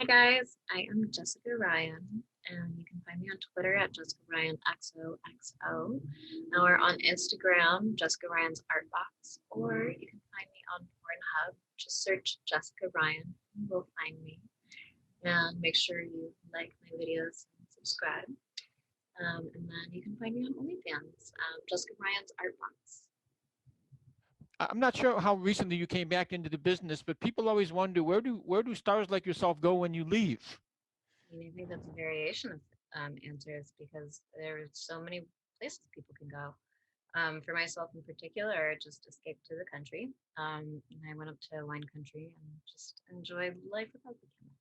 Hi guys, I am Jessica Ryan, and you can find me on Twitter at Jessica Ryan XOXO. And we're on Instagram, Jessica Ryan's Art Box, or you can find me on Pornhub. Just search Jessica Ryan, and you will find me. And make sure you like my videos and subscribe. And then you can find me on OnlyFans, Jessica Ryan's Art Box. I'm not sure how recently you came back into the business, but people always wonder where do stars like yourself go when you leave? I think that's a variation of answers because there's so many places people can go. For myself in particular, I just escaped to the country. And I went up to wine country and just enjoyed life without the camera.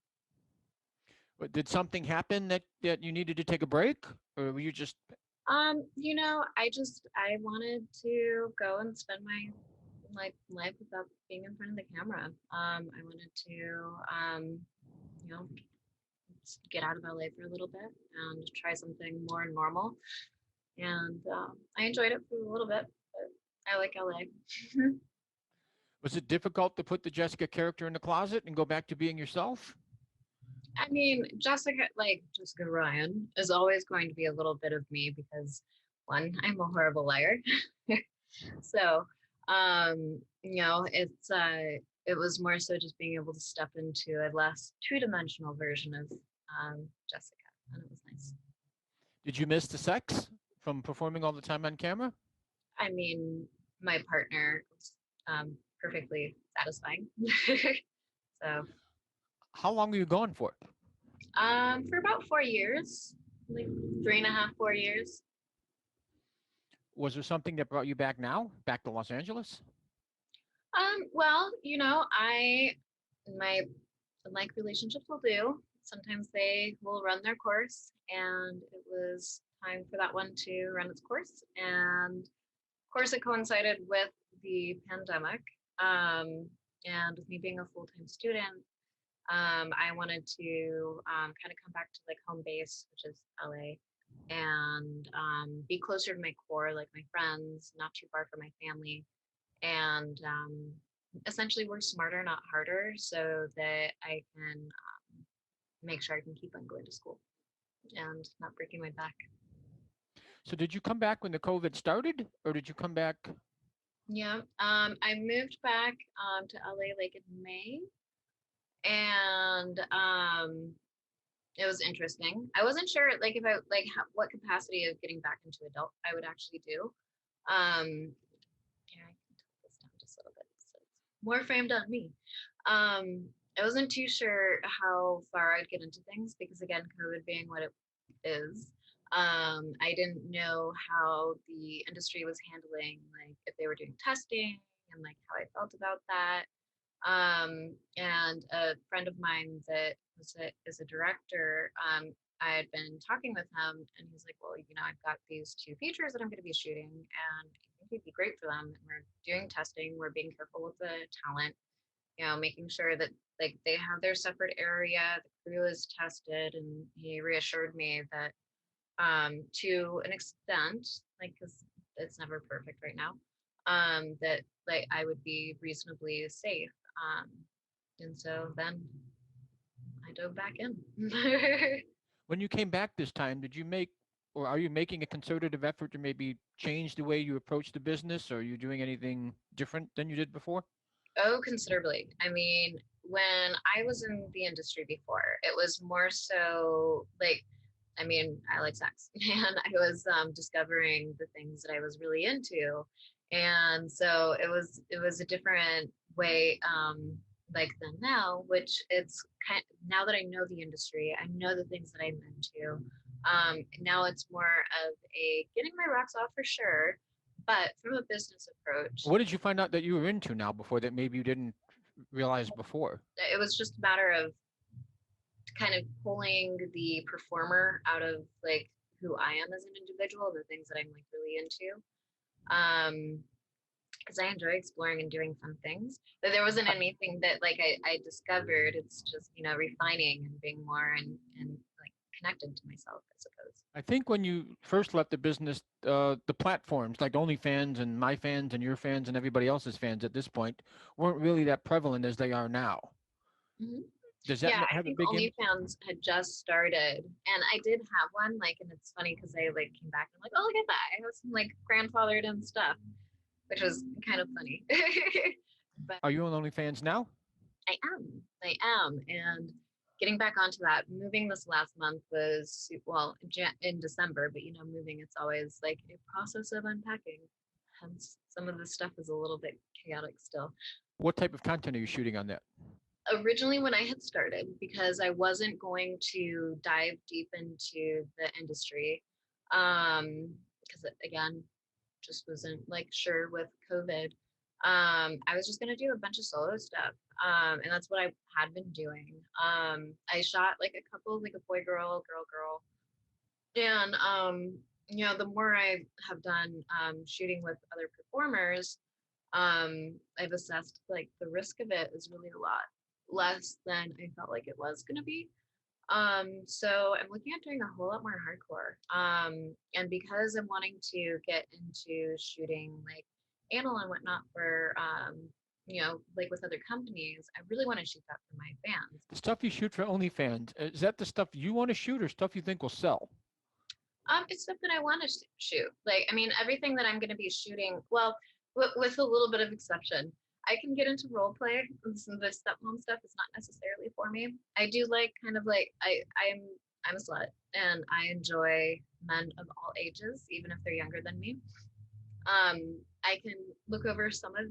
But did something happen that you needed to take a break, or were you just I wanted to go and spend my life without being in front of the camera. I wanted to you know, get out of LA for a little bit and try something more normal. And I enjoyed it for a little bit, but I like LA. was it difficult to put the Jessica character in the closet and go back to being yourself? I mean, Jessica Ryan is always going to be a little bit of me because one, I'm a horrible liar. So, it was more so just being able to step into a less two-dimensional version of Jessica, and it was nice. Did you miss the sex from performing all the time on camera? I mean, my partner was perfectly satisfying. So, How long were you gone for? for about 4 years, like 3.5, 4 years. Was there something that brought you back now, back to Los Angeles? Well, my like relationships will do. Sometimes they will run their course, and it was time for that one to run its course. And of course, it coincided with the pandemic. And with me being a full-time student, I wanted to kind of come back to like home base, which is LA, and be closer to my core, like my friends, not too far from my family, and essentially work smarter, not harder, so that I can make sure I can keep on going to school and not breaking my back. So did you come back when the COVID started, or did you come back? Yeah, I moved back to LA like in May, and it was interesting. I wasn't sure like if I like what capacity of getting back into adult I would actually do. Yeah, I can tilt this down just a little bit so it's more framed on me. I wasn't too sure how far I'd get into things because again, COVID being what it is, I didn't know how the industry was handling, like if they were doing testing and like how I felt about that. And a friend of mine that is a director, I had been talking with him, and he's like, "Well, I've got these two features that I'm going to be shooting, and I think it'd be great for them. And we're doing testing. We're being careful with the talent, making sure that like they have their separate area, the crew is tested." And he reassured me that, to an extent, like because it's never perfect right now, that like I would be reasonably safe. Um, and so then I dove back in. When you came back this time, did you make, or are you making a concerted effort to maybe change the way you approach the business, or are you doing anything different than you did before? Oh, considerably. I mean, when I was in the industry before, it was more so like, I mean, I like sex, and I was discovering the things that I was really into, and so it was a different way, like than now, which it's kind now that I know the industry, I know the things that I'm into. Now it's more of a getting my rocks off for sure, but from a business approach, What did you find out that you were into now before that maybe you didn't realize before? it was just a matter of kind of pulling the performer out of like who I am as an individual, the things that I'm like really into. Because I enjoy exploring and doing fun things. But there wasn't anything that like I discovered. It's just, refining and being more and like connected to myself, I suppose. I think when you first left the business, the platforms like OnlyFans and my fans and your fans and everybody else's fans at this point weren't really that prevalent as they are now. Hmm. Does that Yeah, I have a think big impact? OnlyFans had just started, and I did have one. Like, and it's funny because I like came back and I'm like, oh, look at that! I have some like grandfathered in stuff, which was kind of funny. But Are you on OnlyFans now? I am, and getting back onto that, moving this last month was well in December, but you know, moving it's always like a process of unpacking. Hence, some of the stuff is a little bit chaotic still. What type of content are you shooting on that? Originally when I had started, because I wasn't going to dive deep into the industry, because again, just wasn't like sure with COVID. I was just gonna do a bunch of solo stuff. And that's what I had been doing. I shot like a couple, like a boy, girl, girl, girl. And you know, the more I have done shooting with other performers, I've assessed like the risk of it is really a lot less than I felt like it was going to be. So I'm looking at doing a whole lot more hardcore. And because I'm wanting to get into shooting like anal and whatnot for, you know, like with other companies, I really want to shoot that for my fans. The stuff you shoot for OnlyFans, is that the stuff you want to shoot or stuff you think will sell? It's stuff that I want to shoot. Like, I mean, everything that I'm going to be shooting, well, with a little bit of exception. I can get into role play. Some of the stepmom stuff is not necessarily for me. I do like kind of like I'm a slut and I enjoy men of all ages, even if they're younger than me. I can look over some of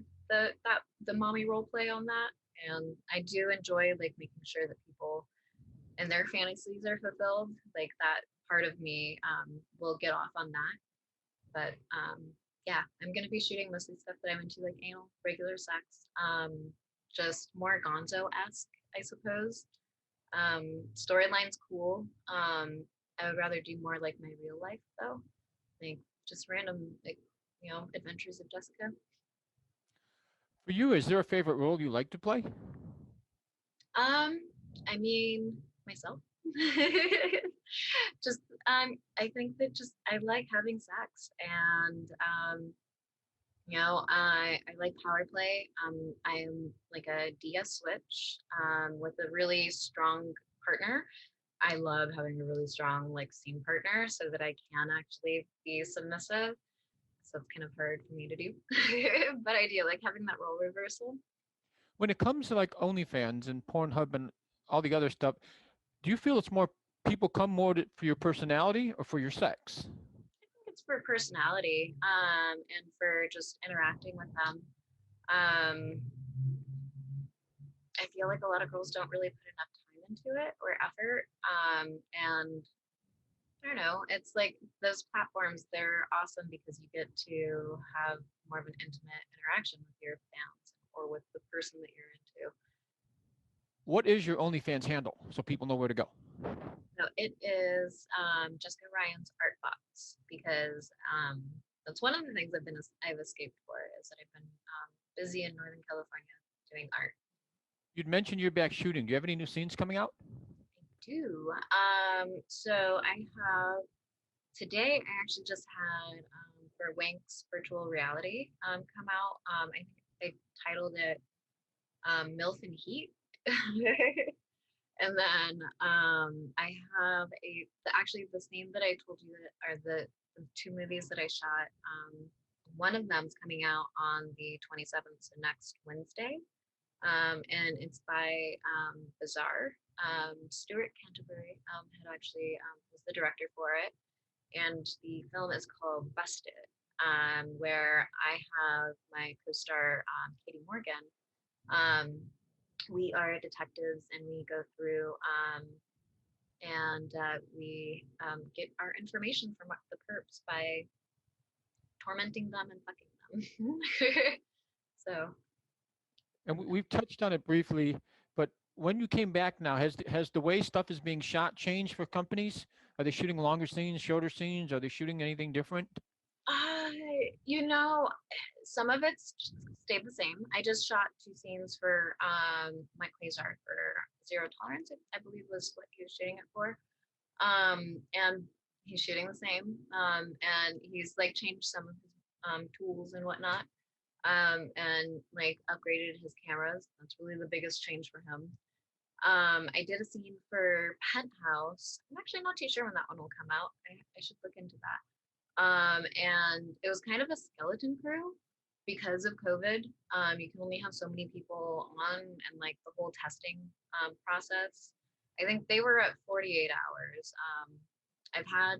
the mommy role play on that, and I do enjoy like making sure that people and their fantasies are fulfilled. Like that part of me will get off on that. But yeah, I'm gonna be shooting mostly stuff that I'm into, like anal, regular sex, just more gonzo-esque, I suppose. Storyline's cool. I would rather do more like my real life though, like just random, like you know, adventures of Jessica. For you, is there a favorite role you like to play? Um, I mean myself. Just I think that just I like having sex and you know, I like power play. I am like a DS switch with a really strong partner. I love having a really strong like scene partner so that I can actually be submissive. So it's kind of hard for me to do, but I do like having that role reversal. When it comes to like OnlyFans and Pornhub and all the other stuff, do you feel it's more people come more for your personality or for your sex? I think it's for personality and for just interacting with them. Um, I feel like a lot of girls don't really put enough time into it or effort. And I don't know, it's like those platforms, they're awesome because you get to have more of an intimate interaction with your fans or with the person that you're into. What is your OnlyFans handle so people know where to go? So it is Jessica Ryan's art box because that's one of the things I've escaped for is that I've been busy in Northern California doing art. You'd mentioned you're back shooting. Do you have any new scenes coming out? I do. So I have today. I actually just had for Wink's virtual reality come out. I think they titled it "MILF and Heat." And then I have actually the same that I told you that are the two movies that I shot. One of them's coming out on the 27th, so next Wednesday, and it's by Bizarre. Stuart Canterbury had actually was the director for it, and the film is called Busted, where I have my co-star Katie Morgan. Um, we are detectives and we go through and we get our information from the perps by tormenting them and fucking them. So And we've touched on it briefly, but when you came back now, has the way stuff is being shot changed for companies? Are they shooting longer scenes, shorter scenes? Are they shooting anything different? uh, you know, some of it's stayed the same. I just shot two scenes for Mike Quasar for Zero Tolerance, I believe was what he was shooting it for. And he's shooting the same. And he's like changed some of his tools and whatnot. And like upgraded his cameras. That's really the biggest change for him. I did a scene for Penthouse. I'm actually not too sure when that one will come out. I should look into that. And it was kind of a skeleton crew because of COVID. You can only have so many people on, and like the whole testing process. I think they were at 48 hours. I've had,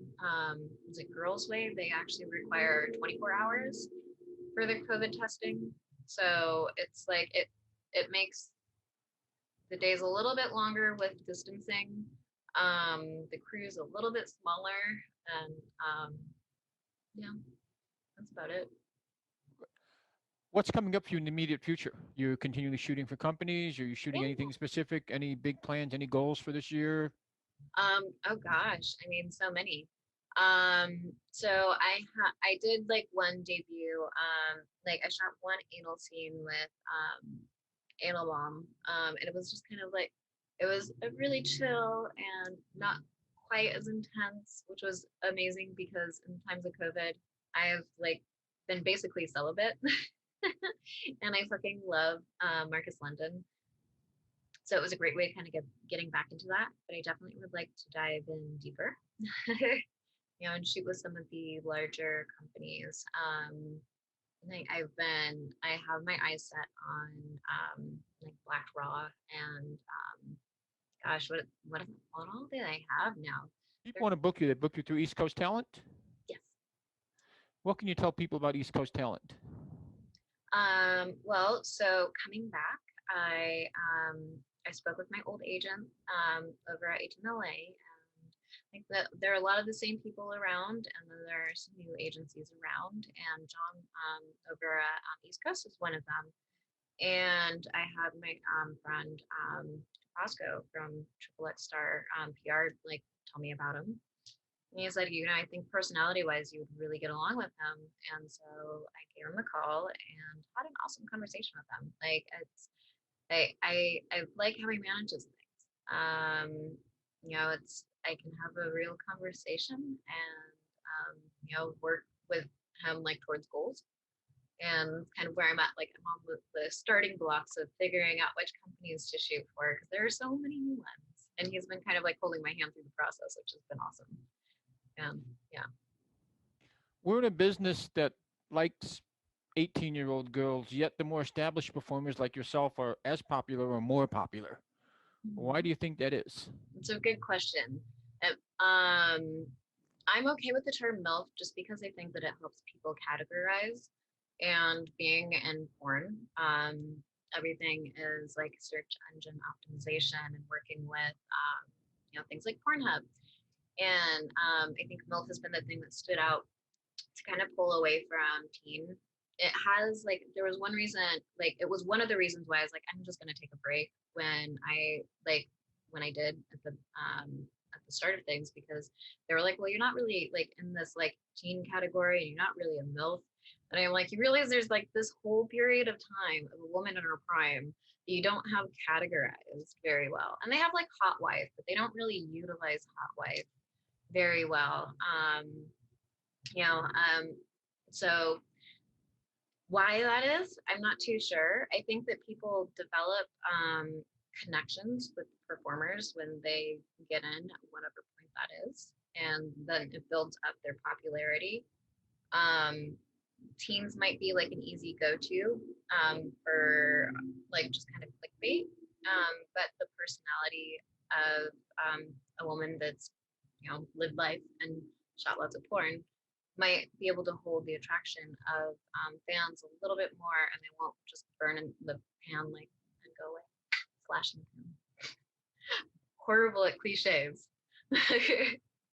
was it Girls Wave? They actually require 24 hours for their COVID testing. So it's like it makes the days a little bit longer with distancing. The crew's a little bit smaller, and yeah, that's about it. What's coming up for you in the immediate future? You're continually shooting for companies? Are you shooting Yeah. anything specific? Any big plans? Any goals for this year? Oh gosh, I mean, so many. So I did like one debut. Like I shot one anal scene with anal bomb. And it was just kind of like it was a really chill and not quite as intense, which was amazing because in times of COVID, I've like been basically celibate, and I fucking love Marcus London. So it was a great way to kind of getting back into that. But I definitely would like to dive in deeper, and shoot with some of the larger companies. I have my eyes set on like Black Raw and gosh, what all do they have now? People They're, want to book you. They book you through East Coast Talent. yes. What can you tell people about East Coast Talent? Well, so coming back, I spoke with my old agent over at HMLA, and I think that there are a lot of the same people around, and then there are some new agencies around. And John over at East Coast is one of them. And I had my friend Roscoe from Triple X Star PR like tell me about him. And he said, I think personality wise, you would really get along with him. And so I gave him a call and had an awesome conversation with him. Like I like how he manages things. It's I can have a real conversation and work with him like towards goals, and kind of where I'm at. Like I'm on the starting blocks of figuring out which companies to shoot for because there are so many new ones. And he's been kind of like holding my hand through the process, which has been awesome. Yeah. We're in a business that likes 18-year-old girls, yet the more established performers like yourself are as popular or more popular. Why do you think that is? It's a good question. I'm okay with the term MILF just because I think that it helps people categorize. And being in porn, everything is like search engine optimization and working with, things like Pornhub. And I think MILF has been the thing that stood out to kind of pull away from teen. It has like there was one reason, like it was one of the reasons why I was like, I'm just gonna take a break when I did at the start of things, because they were like, well, you're not really like in this like teen category and you're not really a MILF. And I'm like, you realize there's like this whole period of time of a woman in her prime that you don't have categorized very well. And they have like hot wife, but they don't really utilize hot wife very well. You know, um, so why that is, I'm not too sure. I think that people develop connections with performers when they get in at whatever point that is, and then it builds up their popularity. Um, Teens might be like an easy go-to for like just kind of clickbait, but the personality of a woman that's lived life and shot lots of porn might be able to hold the attraction of fans a little bit more, and they won't just burn in the pan like and go away. Flash in the pan. Horrible at cliches.